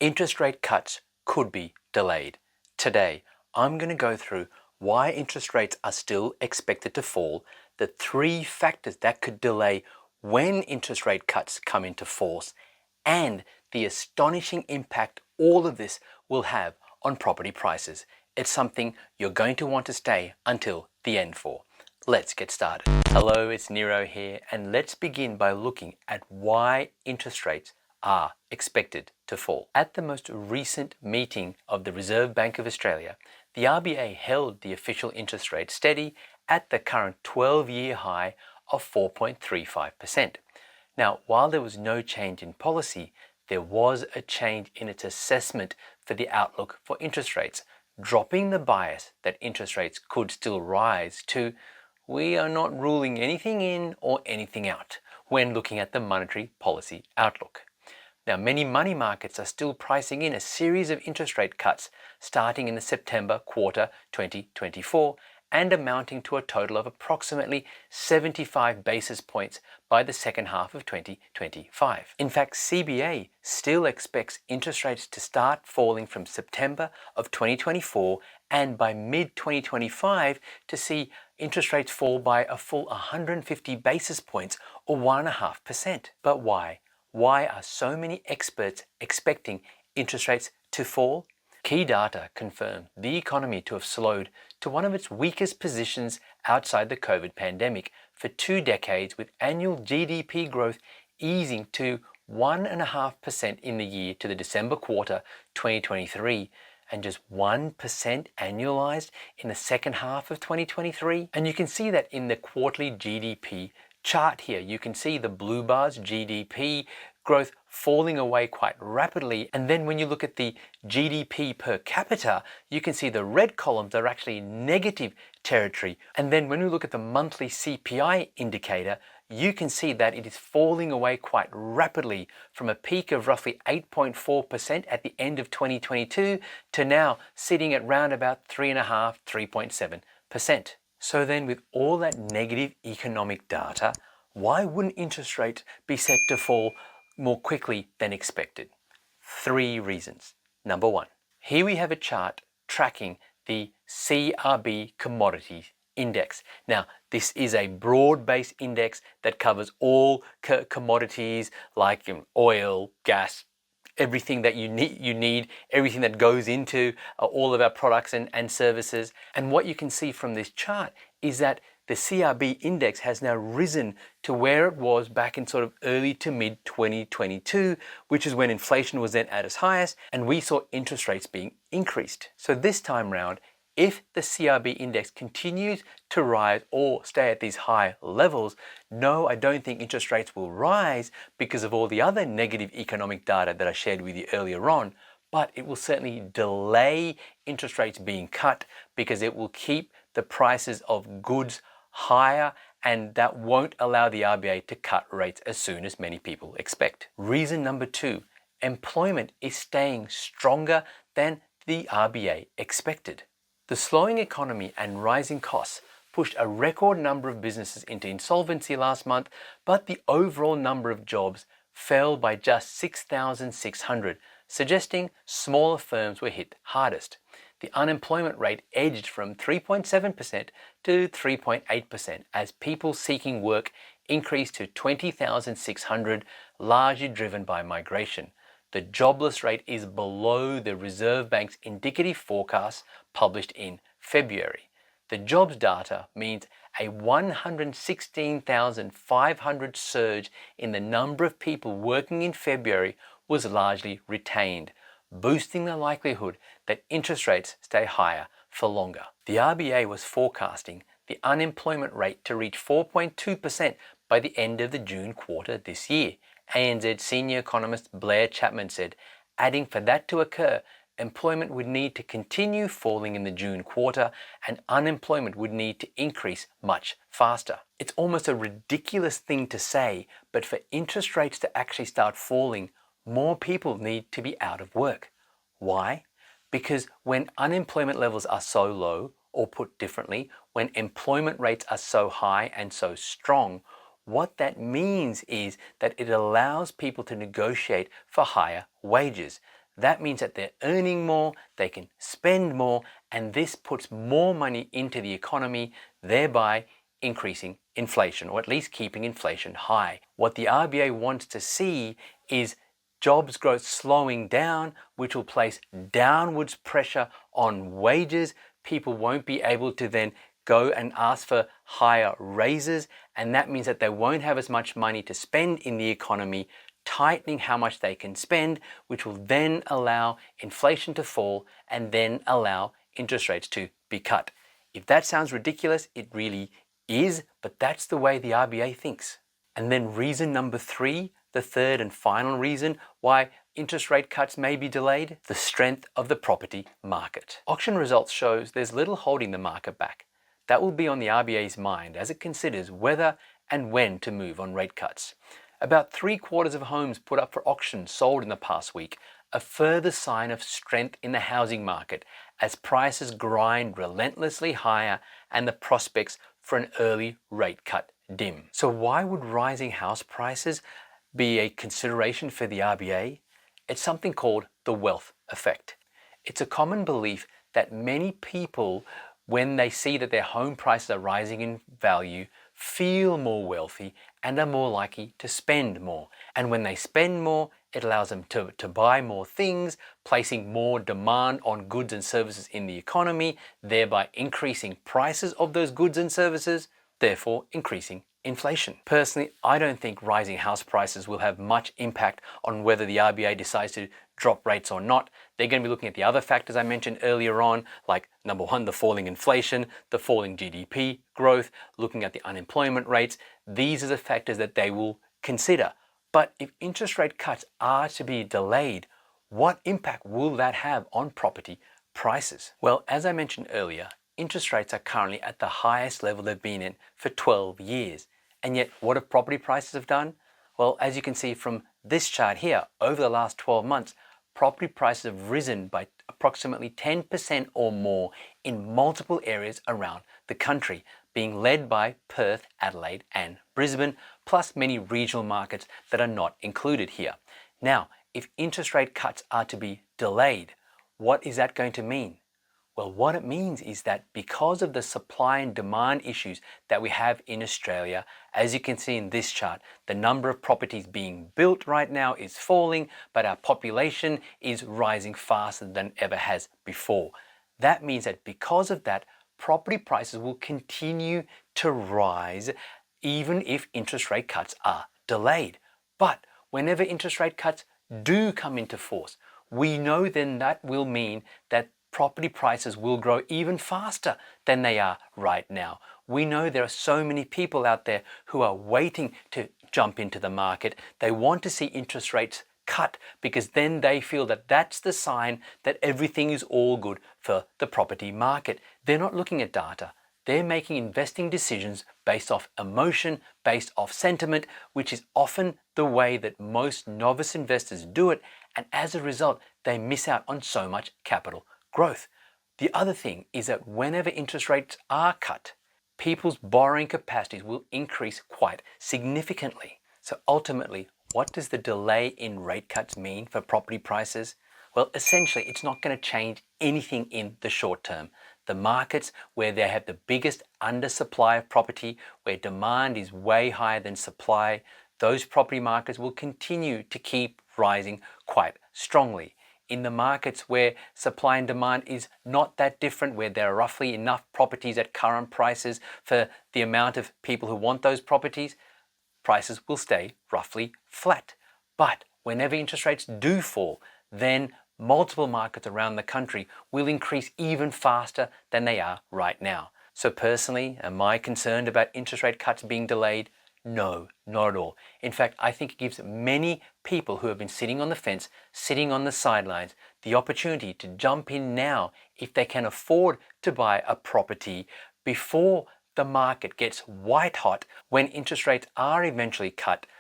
Interest rate cuts could be delayed. Today, I'm going to go through why interest rates are still expected to fall, the 3 factors that could delay when interest rate cuts come into force, and the astonishing impact all of this will have on property prices. It's something you're going to want to stay until the end for. Let's get started. Hello, it's Nero here, and let's begin by looking at why interest rates are expected to fall. At the most recent meeting of the Reserve Bank of Australia, the RBA held the official interest rate steady at the current 12-year high of 4.35%. Now, while there was no change in policy, there was a change in its assessment for the outlook for interest rates, dropping the bias that interest rates could still rise to "we are not ruling anything in or anything out" when looking at the monetary policy outlook. Now, many money markets are still pricing in a series of interest rate cuts starting in the September quarter 2024 and amounting to a total of approximately 75 basis points by the second half of 2025. In fact, CBA still expects interest rates to start falling from September of 2024 and by mid-2025 to see interest rates fall by a full 150 basis points or 1.5%. But why? Why are so many experts expecting interest rates to fall? Key data confirm the economy to have slowed to one of its weakest positions outside the COVID pandemic for 2 decades, with annual GDP growth easing to 1.5% in the year to the December quarter 2023 and just 1% annualized in the second half of 2023. And you can see that in the quarterly GDP chart here. You can see the blue bars, GDP growth falling away quite rapidly. And then when you look at the GDP per capita, you can see the red columns are actually negative territory. And then when we look at the monthly CPI indicator, you can see that it is falling away quite rapidly from a peak of roughly 8.4% at the end of 2022 to now sitting at round about 3.5%, 3.7%. So then, with all that negative economic data, why wouldn't interest rates be set to fall more quickly than expected? 3 reasons. Number 1, here we have a chart tracking the CRB Commodities Index. Now, this is a broad-based index that covers all commodities like oil, gas, everything that you need, everything that goes into all of our products and services. And what you can see from this chart is that the CRB index has now risen to where it was back in sort of early to mid 2022, which is when inflation was then at its highest and we saw interest rates being increased. So this time round, if the CRB index continues to rise or stay at these high levels, no, I don't think interest rates will rise because of all the other negative economic data that I shared with you earlier on, but it will certainly delay interest rates being cut because it will keep the prices of goods higher, and that won't allow the RBA to cut rates as soon as many people expect. Reason number 2, employment is staying stronger than the RBA expected. The slowing economy and rising costs pushed a record number of businesses into insolvency last month, but the overall number of jobs fell by just 6,600, suggesting smaller firms were hit hardest. The unemployment rate edged from 3.7% to 3.8% as people seeking work increased to 20,600, largely driven by migration. The jobless rate is below the Reserve Bank's indicative forecast published in February. The jobs data means a 116,500 surge in the number of people working in February was largely retained, boosting the likelihood that interest rates stay higher for longer. The RBA was forecasting the unemployment rate to reach 4.2% by the end of the June quarter this year. ANZ senior economist Blair Chapman said, adding for that to occur, employment would need to continue falling in the June quarter and unemployment would need to increase much faster. It's almost a ridiculous thing to say, but for interest rates to actually start falling, more people need to be out of work. Why? Because when unemployment levels are so low, or put differently, when employment rates are so high and so strong, what that means is that it allows people to negotiate for higher wages. That means that they're earning more, they can spend more, and this puts more money into the economy, thereby increasing inflation, or at least keeping inflation high. What the RBA wants to see is jobs growth slowing down, which will place downwards pressure on wages. People won't be able to then go and ask for higher raises, and that means that they won't have as much money to spend in the economy, tightening how much they can spend, which will then allow inflation to fall and then allow interest rates to be cut. If that sounds ridiculous, it really is, but that's the way the RBA thinks. And then reason number 3, the third and final reason why interest rate cuts may be delayed, the strength of the property market. Auction results shows there's little holding the market back. That will be on the RBA's mind as it considers whether and when to move on rate cuts. About 3/4 of homes put up for auction sold in the past week, a further sign of strength in the housing market as prices grind relentlessly higher and the prospects for an early rate cut dim. So why would rising house prices be a consideration for the RBA? It's something called the wealth effect. It's a common belief that many people, when they see that their home prices are rising in value, feel more wealthy and are more likely to spend more. And when they spend more, it allows them to buy more things, placing more demand on goods and services in the economy, thereby increasing prices of those goods and services, therefore increasing inflation. Personally, I don't think rising house prices will have much impact on whether the RBA decides to drop rates or not. They're going to be looking at the other factors I mentioned earlier on, like number 1, the falling inflation, the falling GDP growth, looking at the unemployment rates. These are the factors that they will consider. But if interest rate cuts are to be delayed, what impact will that have on property prices? Well, as I mentioned earlier, interest rates are currently at the highest level they've been in for 12 years. And yet, what have property prices have done? Well, as you can see from this chart here, over the last 12 months, property prices have risen by approximately 10% or more in multiple areas around the country, being led by Perth, Adelaide, and Brisbane, plus many regional markets that are not included here. Now, if interest rate cuts are to be delayed, what is that going to mean? Well, what it means is that because of the supply and demand issues that we have in Australia, as you can see in this chart, the number of properties being built right now is falling, but our population is rising faster than ever has before. That means that because of that, property prices will continue to rise even if interest rate cuts are delayed. But whenever interest rate cuts do come into force, we know then that will mean that property prices will grow even faster than they are right now. We know there are so many people out there who are waiting to jump into the market. They want to see interest rates cut because then they feel that that's the sign that everything is all good for the property market. They're not looking at data. They're making investing decisions based off emotion, based off sentiment, which is often the way that most novice investors do it, and as a result, they miss out on so much capital growth. The other thing is that whenever interest rates are cut, people's borrowing capacities will increase quite significantly. So ultimately, what does the delay in rate cuts mean for property prices? Well, essentially, it's not going to change anything in the short term. The markets where they have the biggest undersupply of property, where demand is way higher than supply, those property markets will continue to keep rising quite strongly. In the markets where supply and demand is not that different, where there are roughly enough properties at current prices for the amount of people who want those properties, prices will stay roughly flat. But whenever interest rates do fall, then multiple markets around the country will increase even faster than they are right now. So personally, am I concerned about interest rate cuts being delayed? No, not at all. In fact, I think it gives many people who have been sitting on the fence, sitting on the sidelines, the opportunity to jump in now if they can afford to buy a property before the market gets white hot when interest rates are eventually cut